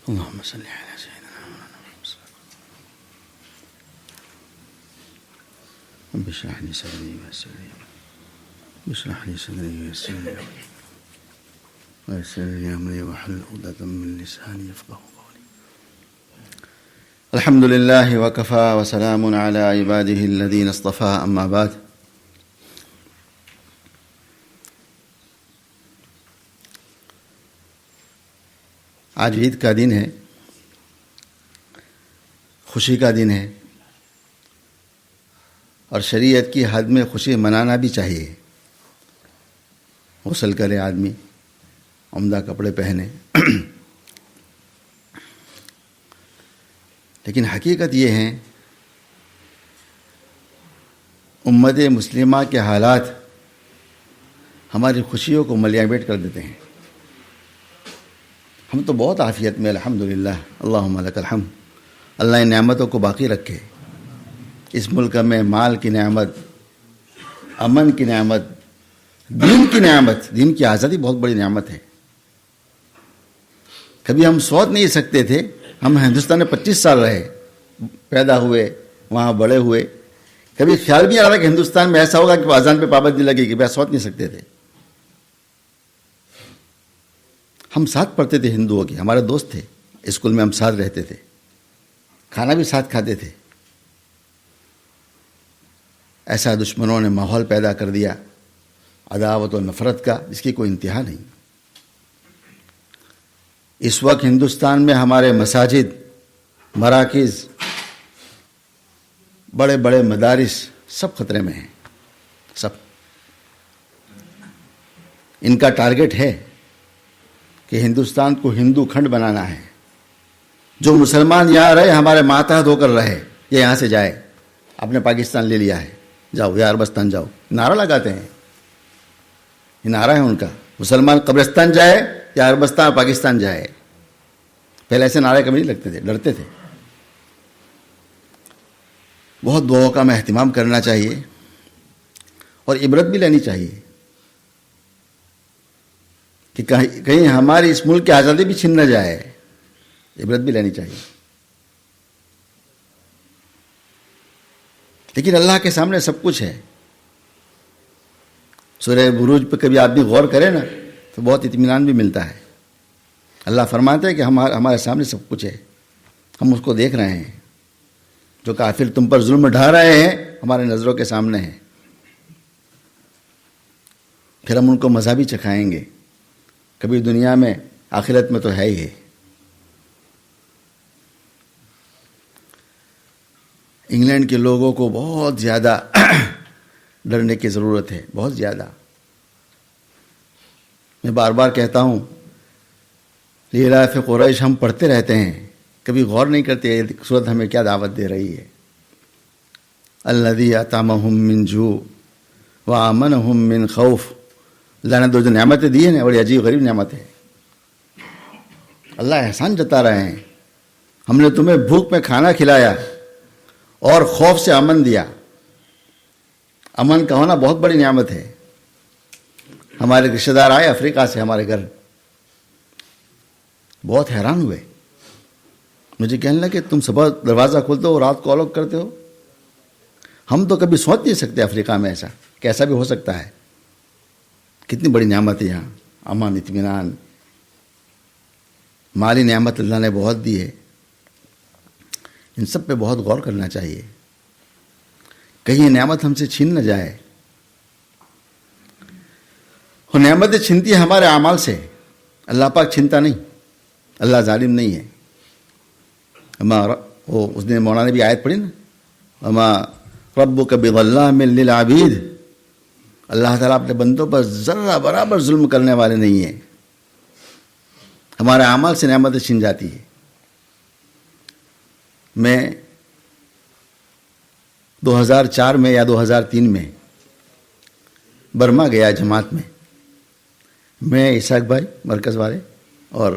اللهم صل على سيدنا محمد. اشرح لي صدري ويسر لي اشرح لي صدري ويسر لي ويسر لي امري واحلل عقدة من لساني يفقهوا قولي. الحمد لله وكفى وسلام على عباده الذين اصطفى. اما بعد. آج عید کا دن ہے، خوشی کا دن ہے، اور شریعت کی حد میں خوشی منانا بھی چاہیے. غسل کرے آدمی، عمدہ کپڑے پہنے. لیکن حقیقت یہ ہے امت مسلمہ کے حالات ہماری خوشیوں کو ملیامیٹ کر دیتے ہیں. ہم تو بہت عافیت میں الحمدللہ، اللہم لک الحمد. اللہ ان نعمتوں کو باقی رکھے. اس ملک میں مال کی نعمت، امن کی نعمت، دین کی نعمت، دین کی آزادی بہت بڑی نعمت ہے. کبھی ہم سوچ نہیں سکتے تھے. ہم ہندوستان میں 25 سال رہے، پیدا ہوئے، وہاں بڑے ہوئے. کبھی خیال بھی نہیں آ رہا کہ ہندوستان میں ایسا ہوگا کہ اذان پہ پابندی لگے گی. بس سوچ نہیں سکتے تھے. ہم ساتھ پڑھتے تھے ہندوؤں کے، ہمارے دوست تھے، اسکول میں ہم ساتھ رہتے تھے، کھانا بھی ساتھ کھاتے تھے. ایسا دشمنوں نے ماحول پیدا کر دیا عداوت و نفرت کا، جس کی کوئی انتہا نہیں. اس وقت ہندوستان میں ہمارے مساجد، مراکز، بڑے بڑے مدارس سب خطرے میں ہیں. سب. ان کا ٹارگٹ ہے کہ ہندوستان کو ہندو کھنڈ بنانا ہے. جو مسلمان یہاں رہے ہمارے ماتحت ہو کر رہے، یہ یہاں سے جائے. آپ نے پاکستان لے لیا ہے، جاؤ یا عربستان جاؤ. نعرہ لگاتے ہیں، یہ نعرہ ہے ان کا. مسلمان قبرستان جائے یا عربستان پاکستان جائے. پہلے ایسے نعرے کبھی نہیں لگتے تھے، ڈرتے تھے. بہت دعاؤں کا میں اہتمام کرنا چاہیے اور عبرت بھی لینی چاہیے کہ کہیں ہماری اس ملک کی آزادی بھی چھن نہ جائے. عبرت بھی لینی چاہیے. لیکن اللہ کے سامنے سب کچھ ہے. سورہ بروج پہ کبھی آدمی غور کرے نا تو بہت اطمینان بھی ملتا ہے. اللہ فرماتے ہیں کہ ہمارے سامنے سب کچھ ہے، ہم اس کو دیکھ رہے ہیں. جو کافر تم پر ظلم ڈھا رہے ہیں ہمارے نظروں کے سامنے ہیں. پھر ہم ان کو مزہ بھی چکھائیں گے. کبھی دنیا میں، آخرت میں تو ہے ہی ہے. انگلینڈ کے لوگوں کو بہت زیادہ ڈرنے کی ضرورت ہے، بہت زیادہ. میں بار بار کہتا ہوں، لیلاف قریش ہم پڑھتے رہتے ہیں، کبھی غور نہیں کرتے یہ سورت ہمیں کیا دعوت دے رہی ہے. الذی اطعمہم من جوع وآمنہم من خوف. اللہ نے جو نعمتیں دی ہیں بڑی عجیب غریب نعمت ہے. اللہ احسان جتا رہے ہیں. ہم نے تمہیں بھوک میں کھانا کھلایا اور خوف سے امن دیا. امن کا ہونا بہت بڑی نعمت ہے. ہمارے رشتہ دار آئے افریقہ سے ہمارے گھر، بہت حیران ہوئے. مجھے کہنے لگے تم صبح دروازہ کھولتے ہو، رات کو آلوگ کرتے ہو. ہم تو کبھی سوچ نہیں سکتے افریقہ میں ایسا کیسا بھی ہو سکتا ہے. کتنی بڑی نعمت ہے یہاں. امن، اطمینان، مالی نعمت اللہ نے بہت دی ہے. ان سب پہ بہت غور کرنا چاہیے، کہیں یہ نعمت ہم سے چھین نہ جائے. اور نعمتیں چھنتی ہیں ہمارے اعمال سے. اللہ پاک چھنتا نہیں، اللہ ظالم نہیں ہے. اس نے مولانا نے بھی آیت پڑھی نا، وما ربک بظلام للعبید. اللہ تعالیٰ اپنے بندوں پر ذرہ برابر ظلم کرنے والے نہیں ہیں. ہمارے اعمال سے نعمتیں چھن جاتی ہے. میں 2004 میں یا 2003 میں برما گیا جماعت میں. میں اسحاق بھائی مرکز والے اور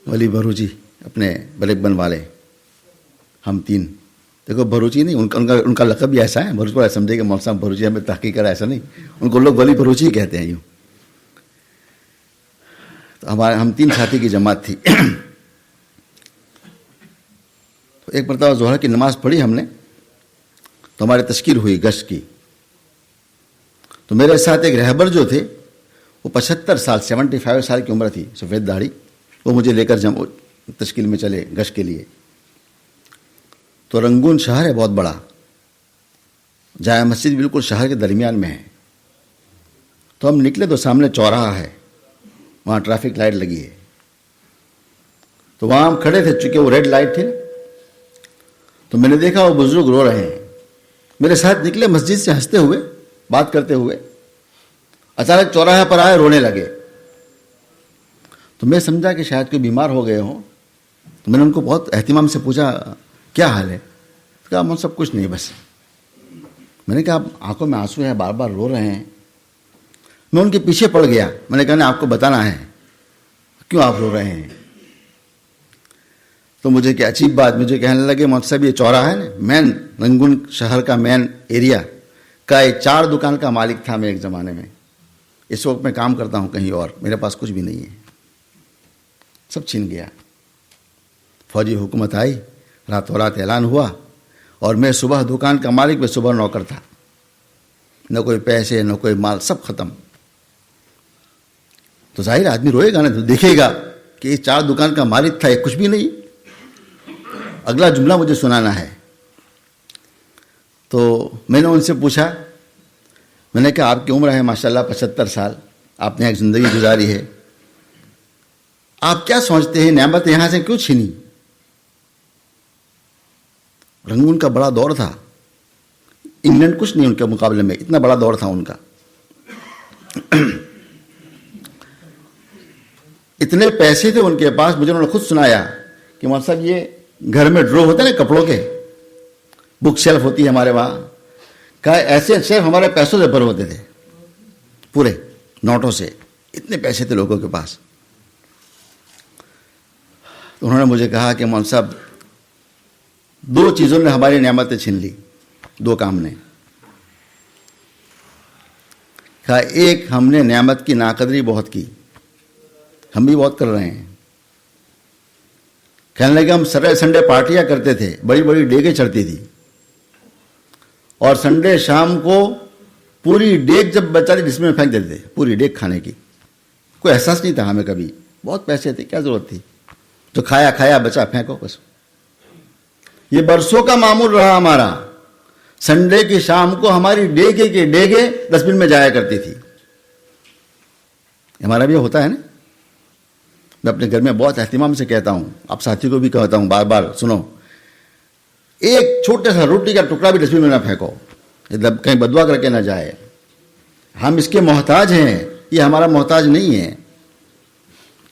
ولی بروجی اپنے بلیک بن والے، ہم 3 دیکھو بھروچی نہیں، ان کا لقب بھی ایسا ہے، بھروچ کو سمجھے کہ مولوی صاحب بھروچی ہمیں تحقیق کرا، ایسا نہیں، ان کو لوگ ولی بھروچی کہتے ہیں یوں. تو ہم 3 ساتھی کی جماعت تھی. تو ایک مرتبہ ظہر کی نماز پڑھی ہم نے، تو ہماری تشکیل ہوئی گشت کی. تو میرے ساتھ ایک رہبر جو تھے وہ 75 سال 75 سال کی عمر تھی، سفید داڑھی، وہ مجھے لے کر تشکیل میں چلے گشت کے لیے. تو رنگون شہر ہے بہت بڑا، جامع مسجد بالکل شہر کے درمیان میں ہے. تو ہم نکلے تو سامنے چوراہا ہے، وہاں ٹریفک لائٹ لگی ہے. تو وہاں ہم کھڑے تھے، چونکہ وہ ریڈ لائٹ تھی نا، تو میں نے دیکھا وہ بزرگ رو رہے ہیں. میرے ساتھ نکلے مسجد سے ہنستے ہوئے، بات کرتے ہوئے، اچانک چوراہے پر آئے، رونے لگے. تو میں سمجھا کہ شاید کوئی بیمار ہو گئے ہوں. تو میں نے ان کو بہت اہتمام سے پوچھا کیا حال ہے؟ کہا من سب کچھ نہیں، بس. میں نے کہا آنکھوں میں آنسو ہیں، بار بار رو رہے ہیں. میں ان کے پیچھے پڑ گیا. میں نے کہا نہیں، آپ کو بتانا ہے کیوں آپ رو رہے ہیں. تو مجھے کیا عجیب بات، مجھے کہنے لگے مولوی صاحب یہ چوراہا ہے نا، مین رنگون شہر کا مین ایریا کا، ایک 4 دکان کا مالک تھا میں ایک زمانے میں. اس وقت میں کام کرتا ہوں کہیں اور، میرے پاس کچھ بھی نہیں ہے، سب چھین گیا. فوجی حکومت آئی، راتوں رات اعلان ہوا، اور میں صبح دکان کا مالک، میں صبح نوکر تھا. نہ کوئی پیسے نہ کوئی مال، سب ختم. تو ظاہر آدمی روئے گا نا، تو دیکھے گا کہ یہ 4 دکان کا مالک تھا، یہ کچھ بھی نہیں. اگلا جملہ مجھے سنانا ہے. تو میں نے ان سے پوچھا، میں نے کہا آپ کی عمر ہے ماشاءاللہ 75 سال، آپ نے ایک زندگی گزاری ہے، آپ کیا سوچتے ہیں نعمت یہاں سے کیوں چھینی؟ رنگون کا بڑا دور تھا، انگلینڈ کچھ نہیں ان کے مقابلے میں، اتنا بڑا دور تھا ان کا. اتنے پیسے تھے ان کے پاس. مجھے انہوں نے خود سنایا کہ مولوی صاحب یہ گھر میں ڈرو ہوتے ہیں نا کپڑوں کے، بک شیلف ہوتی ہے ہمارے وہاں، کہا ایسے شیلف ہمارے پیسوں سے بھر ہوتے تھے، پورے نوٹوں سے. اتنے پیسے تھے لوگوں کے پاس. تو انہوں نے مجھے کہا کہ مولوی صاحب 2 چیزوں نے ہماری نعمتیں چھین لی، 2 کام نے. کہا ایک، ہم نے نعمت کی ناقدری بہت کی، ہم بھی بہت کر رہے ہیں. کہنے لگے ہم سیٹرڈے سنڈے پارٹیاں کرتے تھے، بڑی بڑی ڈیگیں چڑھتی تھی، اور سنڈے شام کو پوری ڈیگ جب بچاری جس میں پھینک دیتے تھے، پوری ڈیگ کھانے کی. کوئی احساس نہیں تھا ہمیں کبھی، بہت پیسے تھے، کیا ضرورت تھی، تو کھایا کھایا بچا پھینکو بس. یہ برسوں کا معمول رہا ہمارا. سنڈے کی شام کو ہماری ڈیگے کے ڈیگے ڈسٹ بن میں جایا کرتی تھی. ہمارا بھی ہوتا ہے نا. میں اپنے گھر میں بہت اہتمام سے کہتا ہوں، آپ ساتھی کو بھی کہتا ہوں بار بار، سنو، ایک چھوٹا سا روٹی کا ٹکڑا بھی ڈسٹ بن میں نہ پھینکو، کہیں بدوا کر کے نہ جائے. ہم اس کے محتاج ہیں، یہ ہمارا محتاج نہیں ہے.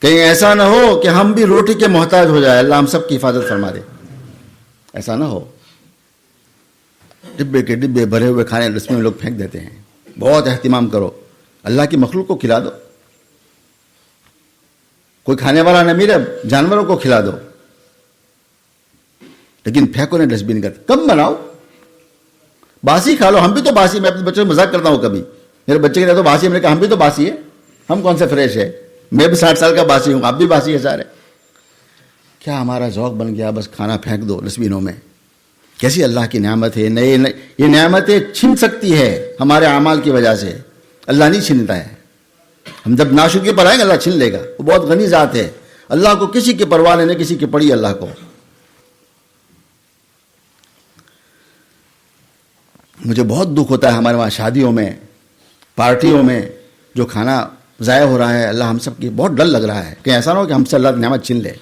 کہیں ایسا نہ ہو کہ ہم بھی روٹی کے محتاج ہو جائے. اللہ ہم سب کی حفاظت فرما دے، ایسا نہ ہو. ڈبے کے ڈبے بھرے ہوئے کھانے ڈسٹ بن میں لوگ پھینک دیتے ہیں. بہت اہتمام کرو، اللہ کی مخلوق کو کھلا دو. کوئی کھانے والا نہ ملے، جانوروں کو کھلا دو، لیکن پھینکو نہیں ڈسٹ بن کا. کم بناؤ، باسی کھا لو. ہم بھی تو باسی، میں اپنے بچوں سے مذاق کرتا ہوں کبھی، میرے بچے کے تو باسی، میں نے کہا ہم بھی تو باسی ہے، ہم کون سے فریش ہے، میں بھی 60 سال کا باسی ہوں، آپ بھی باسی ہے سارے. کیا ہمارا ذوق بن گیا بس کھانا پھینک دو ڈسٹ بنوں میں. کیسی اللہ کی نعمت ہے. یہ نعمتیں چھن سکتی ہے ہمارے اعمال کی وجہ سے، اللہ نہیں چھنتا ہے. ہم جب ناشکری پر آئیں گے اللہ چھن لے گا. وہ بہت غنی ذات ہے، اللہ کو کسی کی پرواہ نہیں، کسی کی پڑی اللہ کو. مجھے بہت دکھ ہوتا ہے ہمارے وہاں شادیوں میں، پارٹیوں میں جو کھانا ضائع ہو رہا ہے. اللہ ہم سب کی بہت ڈر لگ رہا ہے کہ ایسا نہ ہو کہ ہم سے اللہ نعمت چھین لے.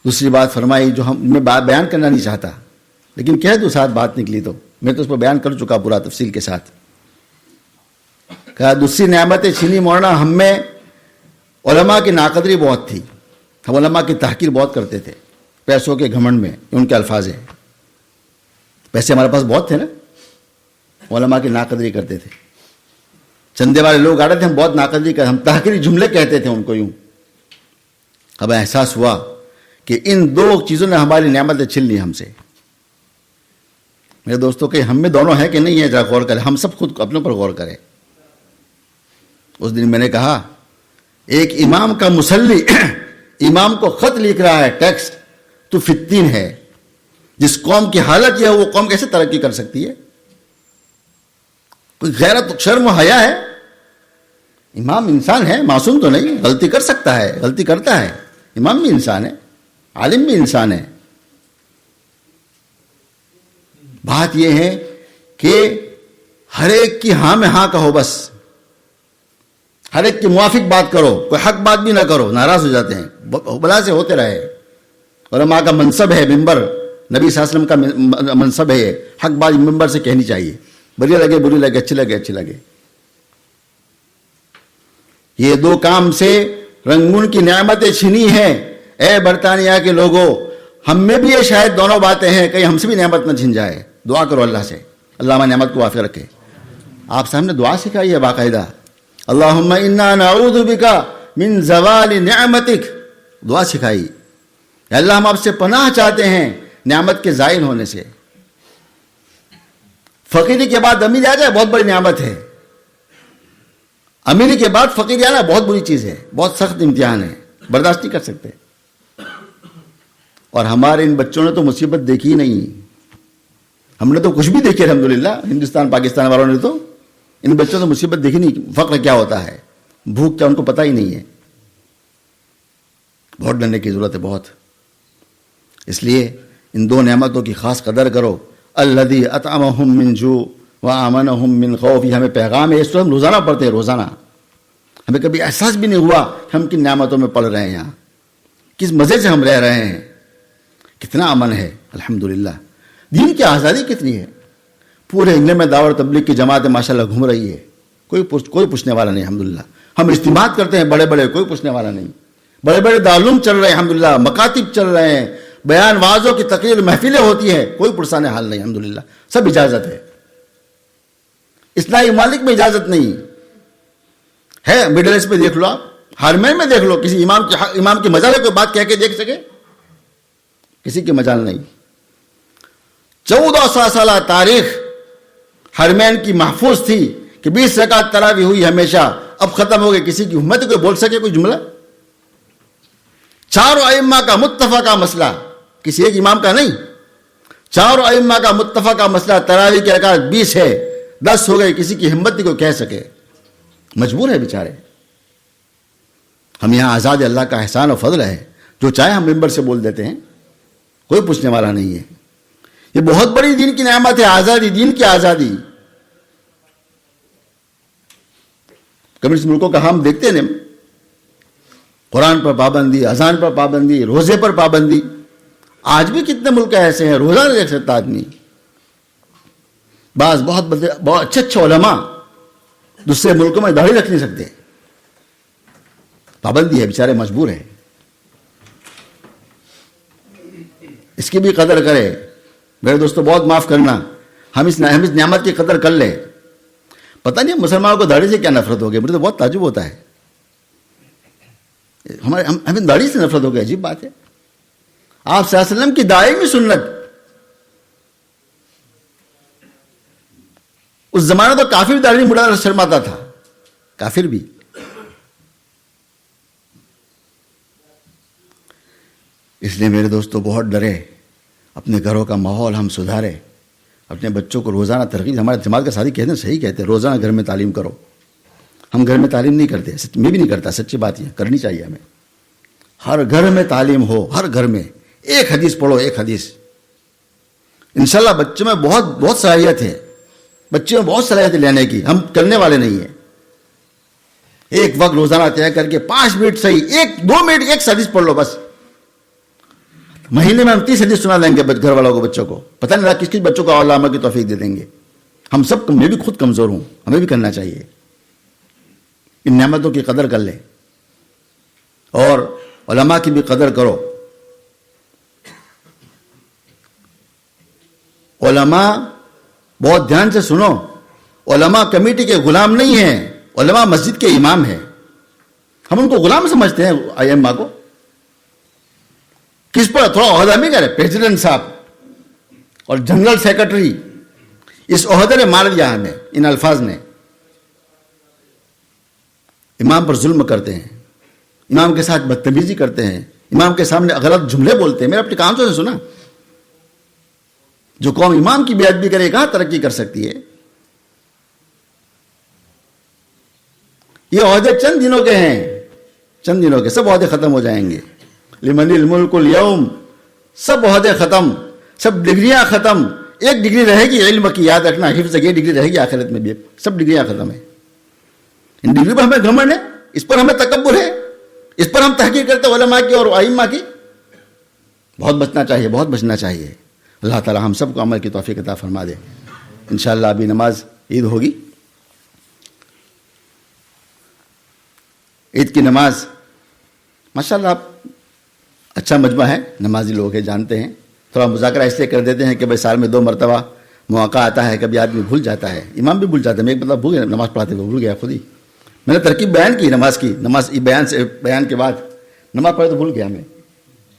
دوسری بات فرمائی جو میں بیان کرنا نہیں چاہتا، لیکن کہہ دو ساتھ بات نکلی تو میں تو اس پر بیان کر چکا پورا تفصیل کے ساتھ. کہا دوسری نعمتیں چھینی مولانا، ہم میں علماء کی ناقدری بہت تھی. ہم علماء کی تحقیر بہت کرتے تھے، پیسوں کے گھمنڈ میں. ان کے الفاظ ہیں، پیسے ہمارے پاس بہت تھے نا، علماء کی ناقدری کرتے تھے. چندے والے لوگ آ رہے تھے، ہم بہت ناقدری کرتے، ہم تحقیری جملے کہتے تھے ان کو یوں. اب احساس ہوا کہ ان دو چیزوں نے ہماری نعمتیں چھین لی ہم سے. میرے دوستوں کہ ہم میں دونوں ہیں کہ نہیں ہے, ذرا غور کریں, ہم سب خود اپنے پر غور کریں. اس دن میں نے کہا ایک امام کا مصلی امام کو خط لکھ رہا ہے, ٹیکسٹ, تو فتین ہے. جس قوم کی حالت یہ ہے وہ قوم کیسے ترقی کر سکتی ہے؟ کوئی غیرت شرم و حیا ہے؟ امام انسان ہے, معصوم تو نہیں, غلطی کر سکتا ہے, غلطی کرتا ہے. امام بھی انسان ہے, عالم بھی انسان ہے. بات یہ ہے کہ ہر ایک کی ہاں میں ہاں کہو, بس ہر ایک کے موافق بات کرو, کوئی حق بات بھی نہ کرو, ناراض ہو جاتے ہیں. بلا سے ہوتے رہے. علماء کا منصب ہے ممبر, نبی صلی اللہ علیہ وسلم کا منصب ہے, حق بات ممبر سے کہنی چاہیے, بری لگے بری لگے, اچھی لگے اچھی لگے. یہ دو کام سے رنگون کی نعمتیں چھینی ہیں. اے برطانیہ کے لوگوں, ہم میں بھی یہ شاید دونوں باتیں ہیں, کہیں ہم سے بھی نعمت نہ چھن جائے. دعا کرو اللہ سے, اللہ ہماری نعمت کو وافر رکھے. آپ سے ہم نے دعا سکھائی ہے باقاعدہ, اللہم انا نعوذ بک من زوال نعمتک. دعا سکھائی, اللہ ہم آپ سے پناہ چاہتے ہیں نعمت کے زائل ہونے سے. فقیری کے بعد امیر آ جائے بہت بڑی نعمت ہے. امیری کے بعد فقیری آنا بہت بری چیز ہے, بہت سخت امتحان ہے, برداشت نہیں کر سکتے. اور ہمارے ان بچوں نے تو مصیبت دیکھی ہی نہیں. ہم نے تو کچھ بھی دیکھی الحمدللہ, ہندوستان پاکستان والوں نے تو ان بچوں سے مصیبت دیکھی نہیں. فقر کیا ہوتا ہے, بھوک کیا, ان کو پتہ ہی نہیں ہے. بہت ڈرنے کی ضرورت ہے, بہت. اس لیے ان دو نعمتوں کی خاص قدر کرو. الذی اطعمہم من جوع وآمنہم من خوف, یہ ہمیں پیغام ہے. اس کو ہم روزانہ پڑھتے ہیں, روزانہ. ہمیں کبھی احساس بھی نہیں ہوا کہ ہم کن نعمتوں میں پڑھ رہے ہیں, یہاں کس مزے سے ہم رہ رہے ہیں, کتنا امن ہے الحمدللہ. دین کی آزادی کتنی ہے. پورے انگلینڈ میں دعوت تبلیغ کی جماعتیں ماشاءاللہ گھوم رہی ہے, کوئی پوچھنے والا نہیں الحمدللہ. ہم اجتماعات کرتے ہیں بڑے بڑے, کوئی پوچھنے والا نہیں. بڑے بڑے دارالعلوم چل رہے ہیں الحمدللہ, مکاتب چل رہے ہیں, بیان واعظوں کی تقریر محفلیں ہوتی ہیں, کوئی پرسان حال نہیں الحمدللہ. سب اجازت ہے. اسلامی ممالک میں اجازت نہیں ہے. مڈل ایسٹ میں دیکھ لو, آپ حرمین میں دیکھ لو, کسی امام کی مجال کوئی بات کہہ کے دیکھ سکے؟ کسی کی مجال نہیں. 1400 سالہ تاریخ حرمین کی محفوظ تھی کہ 20 رکعت تراویح ہوئی ہمیشہ, اب ختم ہو گئے. کسی کی ہمت کوئی بول سکے کوئی جملہ؟ چاروں ائمہ کا متفقہ مسئلہ, کسی ایک امام کا نہیں, چاروں ائمہ کا متفقہ مسئلہ, تراویح کی رکعت 20 ہے, 10 ہو گئے. کسی کی ہمت نہیں کوئی کہہ سکے. مجبور ہے بیچارے. ہم یہاں آزاد, اللہ کا احسان و فضل ہے, جو چاہے ہم ممبر سے بول دیتے ہیں, کوئی پوچھنے والا نہیں ہے. یہ بہت بڑی دین کی نعمت ہے, آزادی, دین کی آزادی. کمیونسٹ ملکوں کا ہم دیکھتے ہیں, قرآن پر پابندی, اذان پر پابندی, روزے پر پابندی. آج بھی کتنے ملک ایسے ہیں روزہ نہیں رکھ سکتا آدمی. بعض بہت اچھے علماء دوسرے ملکوں میں داڑھی رکھ نہیں سکتے, پابندی ہے, بیچارے مجبور ہیں. اس کی بھی قدر کرے میرے دوستو. بہت معاف کرنا, ہم اس نعمت کی قدر کر لیں. پتہ نہیں مسلمانوں کو داڑھی سے کیا نفرت ہو گئی, مجھے تو بہت تعجب ہوتا ہے. ہمیں داڑھی سے نفرت ہو گئی, عجیب بات ہے. آپ صلی اللہ علیہ وسلم کی دائمی سنت, اس زمانے تو کافر بھی داڑھی مڑا شرماتا تھا, کافر بھی. اس لیے میرے دوستو بہت ڈرے, اپنے گھروں کا ماحول ہم سدھارے, اپنے بچوں کو روزانہ ترغیب. ہمارے جماعت کا ساتھی کہتے ہیں, صحیح کہتے ہیں, روزانہ گھر میں تعلیم کرو. ہم گھر میں تعلیم نہیں کرتے, میں بھی نہیں کرتا, سچی بات یہ کرنی چاہیے ہمیں. ہر گھر میں تعلیم ہو, ہر گھر میں ایک حدیث پڑھو, ایک حدیث. انشاءاللہ بچوں میں بہت صلاحیت ہے, بچوں میں بہت صلاحیت لینے کی, ہم کرنے والے نہیں ہیں. ایک وقت روزانہ طے کر کے 5 منٹ صحیح, 2 منٹ ایک حدیث پڑھ لو بس. مہینے میں ہم 30 حدیث سنا دیں گے گھر والوں کو, بچوں کو. پتہ نہیں کس بچوں کو علامہ کی توفیق دے دیں گے. ہم سب, میں بھی خود کمزور ہوں, ہمیں بھی کرنا چاہیے. ان نعمتوں کی قدر کر لیں اور علماء کی بھی قدر کرو. علماء بہت دھیان سے سنو, علماء کمیٹی کے غلام نہیں ہیں, علماء مسجد کے امام ہیں. ہم ان کو غلام سمجھتے ہیں ائمہ کو. کس پر تھوڑا عہدہ نہیں کرے, پریزیڈنٹ صاحب اور جنرل سیکرٹری, اس عہدے نے مار دیا ہمیں ان الفاظ نے. امام پر ظلم کرتے ہیں, امام کے ساتھ بدتمیزی کرتے ہیں, امام کے سامنے غلط جملے بولتے ہیں. میرے اپنے کان سے سنا, جو قوم امام کی بے ادبی کرے کہاں ترقی کر سکتی ہے؟ یہ عہدے چند دنوں کے ہیں, چند دنوں کے, سب عہدے ختم ہو جائیں گے. لمن الملک اليوم, سب عہدے ختم, سب ڈگریاں ختم. ایک ڈگری رہے گی علم کی, یاد رکھنا, حفظ کی ڈگری رہے گی آخرت میں بھی. سب ڈگریاں ختم ہیں. ان ڈگری پر ہمیں گھمنڈ ہے, اس پر ہمیں تکبر ہے, اس پر ہم تحقیر کرتے ہیں علماء کی اور ائمہ کی. بہت بچنا چاہیے, بہت بچنا چاہیے. اللہ تعالی ہم سب کو عمل کی توفیق عطا فرما دے. انشاءاللہ ابھی نماز عید ہوگی. عید کی نماز ماشاءاللہ آپ اچھا مجمع ہے, نمازی لوگ ہیں, جانتے ہیں. تھوڑا مذاکرہ اس لیے کر دیتے ہیں کہ بھائی سال میں 2 مرتبہ موقع آتا ہے, کبھی آدمی بھول جاتا ہے, امام بھی بھول جاتا ہے. میں ایک مطلب بھول گیا, نماز پڑھاتے ہوئے بھول گیا خود ہی. میں نے ترکیب بیان کی نماز کی, نماز بیان کے بعد نماز پڑھے تو بھول گیا میں.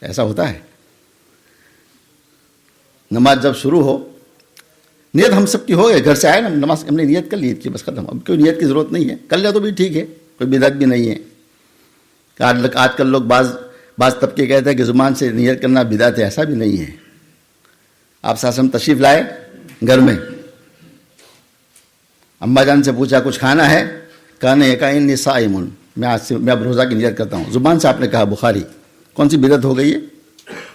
ایسا ہوتا ہے. نماز جب شروع ہو, نیت ہم سب کی ہو گئے, گھر سے آئے نا نماز ہم نے نیت کر لی تھی, بس ختم. اب کوئی نیت کی ضرورت نہیں ہے, کر لیا تو بھی ٹھیک ہے, کوئی بدعت بھی نہیں ہے. آج کل لوگ بعض طبقے کہتے ہیں کہ زبان سے نیت کرنا بدعت ہے, ایسا بھی نہیں ہے. آپ ساسم تشریف لائے گھر میں, اماں جان سے پوچھا کچھ کھانا ہے, کہنے انی صائم, میں آج سے میں اب روزہ کی نیت کرتا ہوں. زبان سے آپ نے کہا بخاری, کون سی بدعت ہو گئی ہے؟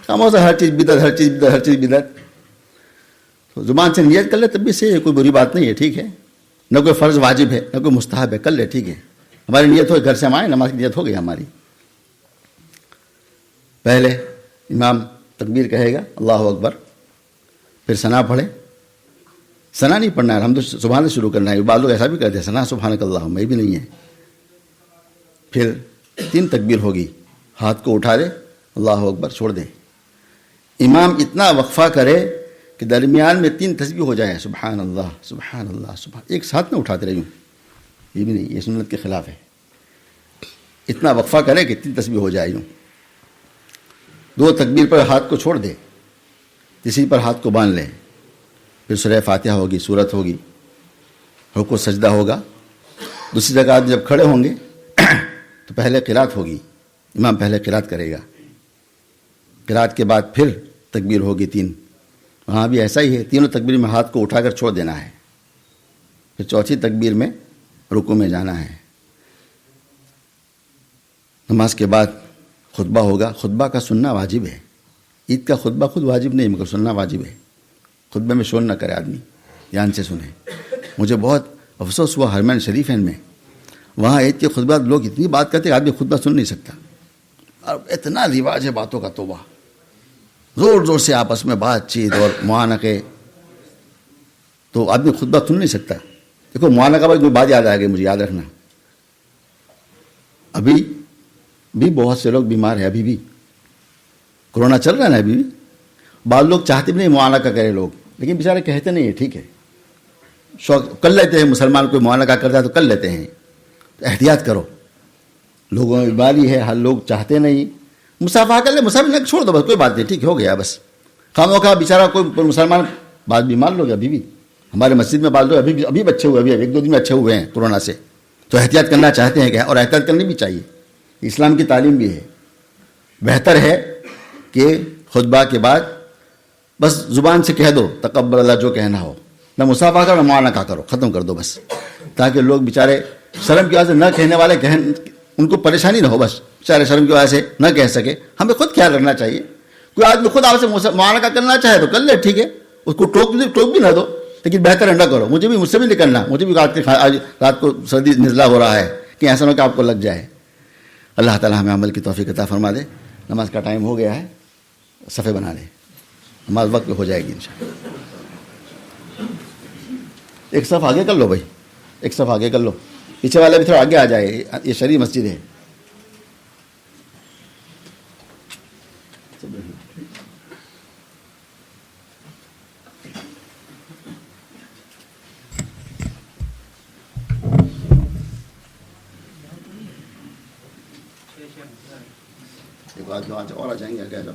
خاموش ہر چیز بدعت, ہر چیز بدعت, ہر چیز بدعت. تو زبان سے نیت کر لے تب بھی سے کوئی بری بات نہیں ہے, ٹھیک ہے. نہ کوئی فرض واجب ہے, نہ کوئی مستحب ہے, کر لے, ٹھیک ہے. ہماری نیت ہو, گھر سے ہم آئے, نماز کی نیت ہو گئی ہماری. پہلے امام تکبیر کہے گا اللہ اکبر, پھر ثنا پڑھے. ثنا نہیں پڑھنا ہے, ہم تو سبحان سے شروع کرنا ہے. بعض لوگ ایسا بھی کرتے ہیں ثنا سبحانک اللہم, میں بھی نہیں ہے. پھر 3 تکبیر ہوگی, ہاتھ کو اٹھا دے, اللہ اکبر, چھوڑ دے. امام اتنا وقفہ کرے کہ درمیان میں 3 تسبیح ہو جائے, سبحان اللہ سبحان اللہ سبحان, ایک ساتھ نہ اٹھاتے رہے, یہ بھی نہیں, یہ سنت کے خلاف ہے. اتنا وقفہ کرے کہ 3 تسبیح ہو جائے. 2 تکبیر پر ہاتھ کو چھوڑ دے, تیسری پر ہاتھ کو باندھ لے. پھر سورہ فاتحہ ہوگی, سورت ہوگی, رکوع سجدہ ہوگا. دوسری جگہ جب کھڑے ہوں گے تو پہلے قرات ہوگی, امام پہلے قرات کرے گا. قرات کے بعد پھر تکبیر ہوگی 3. وہاں بھی ایسا ہی ہے, تینوں تکبیر میں ہاتھ کو اٹھا کر چھوڑ دینا ہے. پھر چوتھی تکبیر میں رکوع میں جانا ہے. نماز کے بعد خطبہ ہوگا. خطبہ کا سننا واجب ہے. عید کا خطبہ خود واجب نہیں مگر سننا واجب ہے. خطبے میں شور نہ کرے آدمی, دھیان سے سنے. مجھے بہت افسوس ہوا حرمین شریفین میں, وہاں عید کے خطبہ لوگ اتنی بات کرتے کہ آدمی خطبہ سن نہیں سکتا. اور اتنا رواج ہے باتوں کا, توبہ, زور زور سے آپس میں بات چیت اور معانقے, تو آدمی خطبہ سن نہیں سکتا. دیکھو معانقہ پر کوئی بات یاد آ گئی مجھے, یاد رکھنا. ابھی بھی بہت سے لوگ بیمار ہیں, ابھی بھی کورونا چل رہا ہے نا, ابھی بھی بعض لوگ چاہتے بھی نہیں معانقہ کرے لوگ, لیکن بیچارے کہتے نہیں ہیں, ٹھیک ہے, شوق کر لیتے ہیں. مسلمان کوئی معانقہ کرتا ہے تو کر لیتے ہیں. تو احتیاط کرو, لوگوں میں بیماری ہے, ہر لوگ چاہتے نہیں. مسافہ کر لے, مسافر چھوڑ دو بس, کوئی بات نہیں, ٹھیک ہو گیا بس. خاموں کا بیچارہ کوئی مسلمان, بعض بیمار لوگ ابھی بھی ہمارے مسجد میں, بعض لوگ ابھی اچھے ہوئے, ابھی 1-2 دن میں اچھے ہوئے ہیں کورونا سے. تو احتیاط کرنا چاہتے ہیں کہ, اور احتیاط کرنی بھی چاہیے, اسلام کی تعلیم بھی ہے. بہتر ہے کہ خطبہ کے بعد بس زبان سے کہہ دو تقبل اللہ, جو کہنا ہو, نہ مسافہ کرو نہ معانقہ کرو, ختم کر دو بس, تاکہ لوگ بیچارے شرم کی وجہ سے نہ کہنے والے ان کو پریشانی نہ ہو, بس بیچارے شرم کی وجہ سے نہ کہہ سکے. ہمیں خود خیال رکھنا چاہیے. کوئی آدمی خود آپ سے معانقہ کرنا چاہے تو کر لے, ٹھیک ہے, اس کو ٹوک بھی نہ دو, لیکن بہتر ہے نہ کرو. مجھ سے بھی نکلنا, مجھے بھی رات کو سردی نزلہ ہو رہا ہے, کہ ایسا نہ کہ آپ کو لگ جائے. اللہ تعالی ہمیں عمل کی توفیق عطا فرما دے. نماز کا ٹائم ہو گیا ہے, صفحے بنا لے, نماز وقت پہ ہو جائے گی انشاءاللہ. ایک صف آگے کر لو بھائی, ایک صف آگے کر لو, پیچھے والے بھی تھوڑا آگے آ جائے, یہ شرعی مسجد ہے. ایک بات اور آ جائیں گے, آگے آ جاؤ.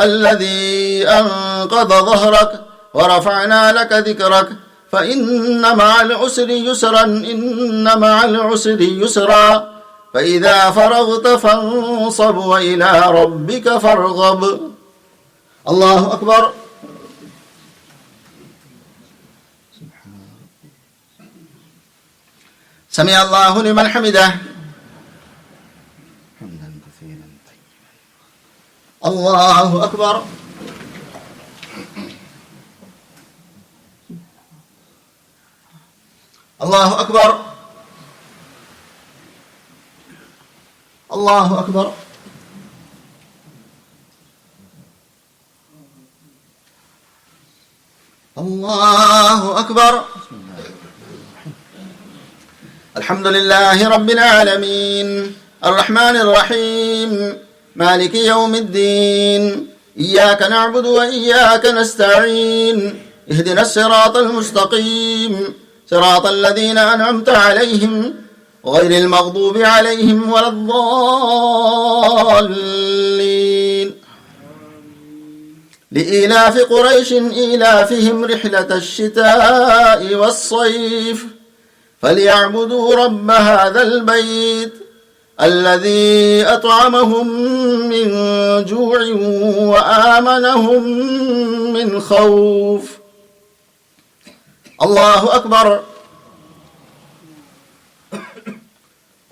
الذي أنقض ظهرك ورفعنا لك ذكرك فإن مع العسر يسرا إن مع العسر يسرا فإذا فرغت فانصب وإلى ربك فارغب. الله أكبر. سمع الله لمن حمده. الله أكبر. الله أكبر. الله أكبر. الله أكبر. الحمد لله رب العالمين، الرحمن الرحيم، مالك يوم الدين، إياك نعبد وإياك نستعين، اهدنا الصراط المستقيم، صراط الذين أنعمت عليهم غير المغضوب عليهم ولا الضالين. لإيلاف قريش إيلافهم رحلة الشتاء والصيف فليعبدوا رب هذا البيت الذي أطعمهم من جوع وآمنهم من خوف. الله أكبر.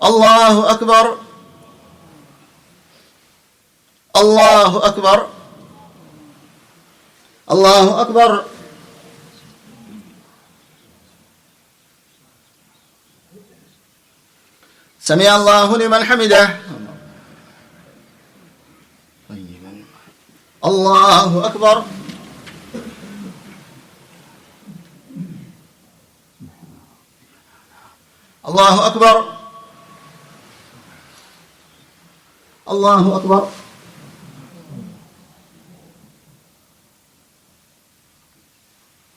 الله أكبر. الله أكبر. الله أكبر. سمع الله لمن حمده. الله أكبر. الله أكبر. الله أكبر.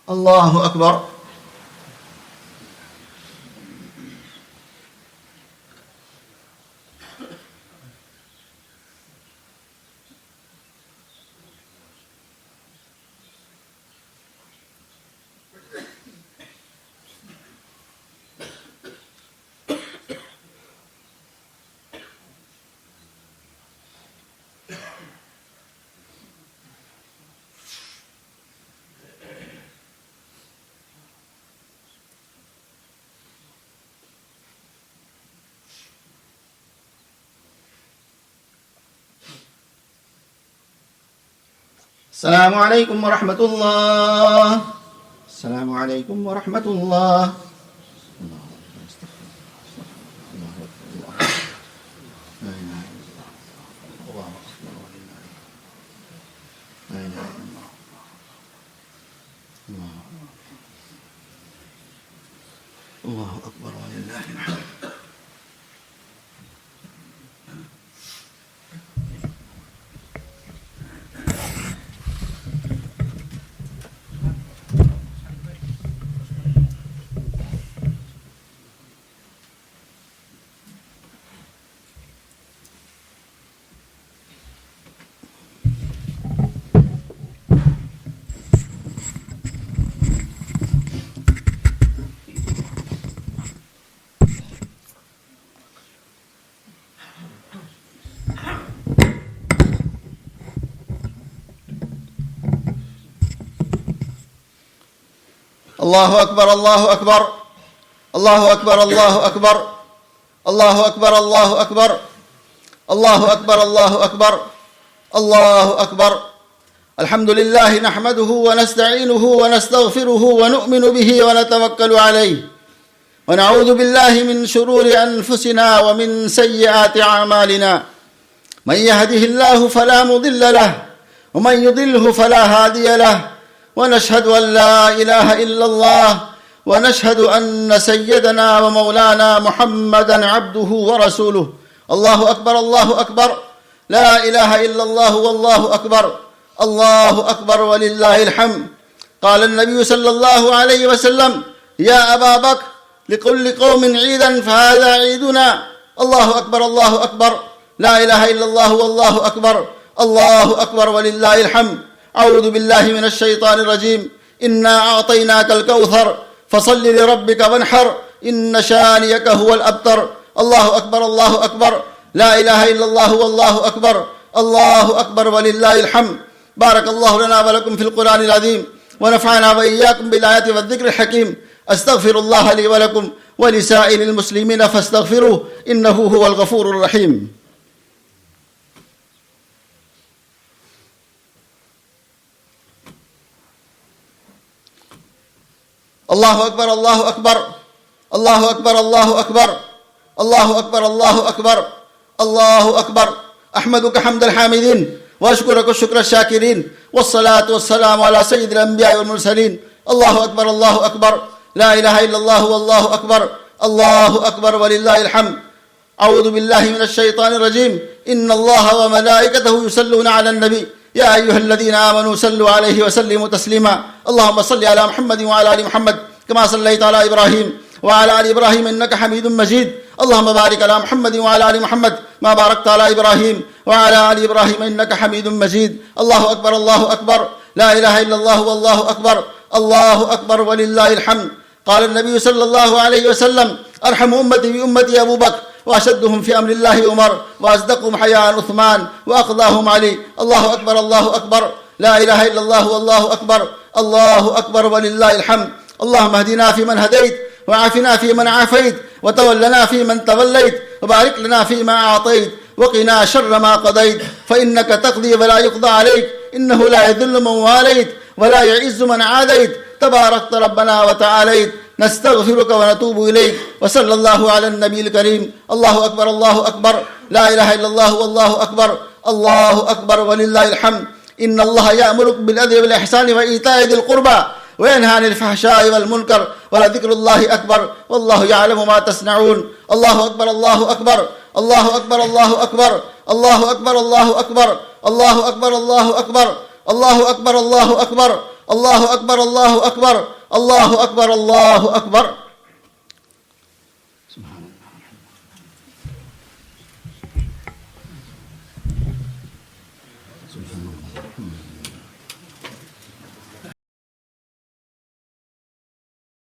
الله أكبر. السلام عليكم ورحمة الله. السلام عليكم ورحمة الله. الله أكبر ولله الحمد. الله أكبر الله أكبر الله أكبر الله أكبر الله أكبر الله أكبر الله أكبر الله أكبر الله أكبر. الحمد لله نحمده ونستعينه ونستغفره ونؤمن به ونتوكل عليه ونعوذ بالله من شرور أنفسنا ومن سيئات أعمالنا. من يهده الله فلا مضل له ومن يضله فلا هادي له ونشهد أن لا إله إلا الله ونشهد أن سيدنا ومولانا محمدا عبده ورسوله. الله أكبر الله أكبر لا إله إلا الله والله أكبر الله أكبر ولله الحمد. قال النبي صلى الله عليه وسلم يا أبا بكر لكل قوم عيدا فهذا عيدنا. الله أكبر الله أكبر لا إله إلا الله والله أكبر الله أكبر ولله الحمد. أعوذ بالله من الشيطان الرجيم. إنا أعطيناك الكوثر فصل لربك وانحر إن شانئك هو الأبتر. الله أكبر الله أكبر لا إله إلا الله والله أكبر الله أكبر ولله الحمد. بارك الله لنا ولكم في القرآن العظيم ونفعنا وإياكم بالآيات والذكر الحكيم. أستغفر الله لي ولكم ولسائر المسلمين فاستغفروه إنه هو الغفور الرحيم. الله أكبر الله أكبر الله أكبر الله أكبر الله أكبر الله أكبر الله أكبر. أحمدك حمد الحامدين وأشكرك شكر الشاكرين والصلاة والسلام على سيد الأنبياء والمرسلين. الله أكبر الله أكبر لا إله إلا الله والله أكبر الله أكبر ولله الحمد. أعوذ بالله من الشيطان الرجيم. إن الله وملائكته يصلون على النبي يا أيها الذين آمنوا صلوا عليه وسلموا تسليما. اللهم صل على محمد وعلى آل محمد كما صليت على إبراهيم وعلى آل إبراهيم إنك حميد مجيد. اللهم بارك على محمد وعلى آل محمد ما باركت على إبراهيم وعلى آل إبراهيم إنك حميد مجيد. الله أكبر الله أكبر لا إله إلا الله والله أكبر الله أكبر ولله الحمد. قال النبي صلى الله عليه وسلم أرحم أمتي بأمتي أبو بكر وأشدهم في أمر الله عمر وأصدقهم حياء عثمان وأقضاهم علي. الله أكبر الله أكبر لا إله إلا الله والله أكبر الله أكبر ولله الحمد. اللهم اهدنا فيمن هديت وعافنا فيمن عافيت وتولنا فيمن توليت وبارك لنا فيما أعطيت وقنا شر ما قضيت فإنك تقضي ولا يقضى عليك إنه لا يذل من واليت ولا يعز من عاديت تباركت ربنا وتعاليت. نستغفرك ونتوب إليك وصلى الله على النبي الكريم. الله أكبر الله أكبر لا إله إلا الله والله أكبر الله أكبر ولله الحمد. إن الله يأمرك بالعدل والإحسان وإيتاء ذي القربى وينهى عن الفحشاء والمنكر ولذكر الله أكبر والله يعلم ما تصنعون. الله أكبر الله أكبر الله أكبر الله أكبر الله أكبر الله أكبر الله أكبر الله أكبر الله أكبر الله أكبر الله أكبر الله أكبر الله أكبر الله أكبر.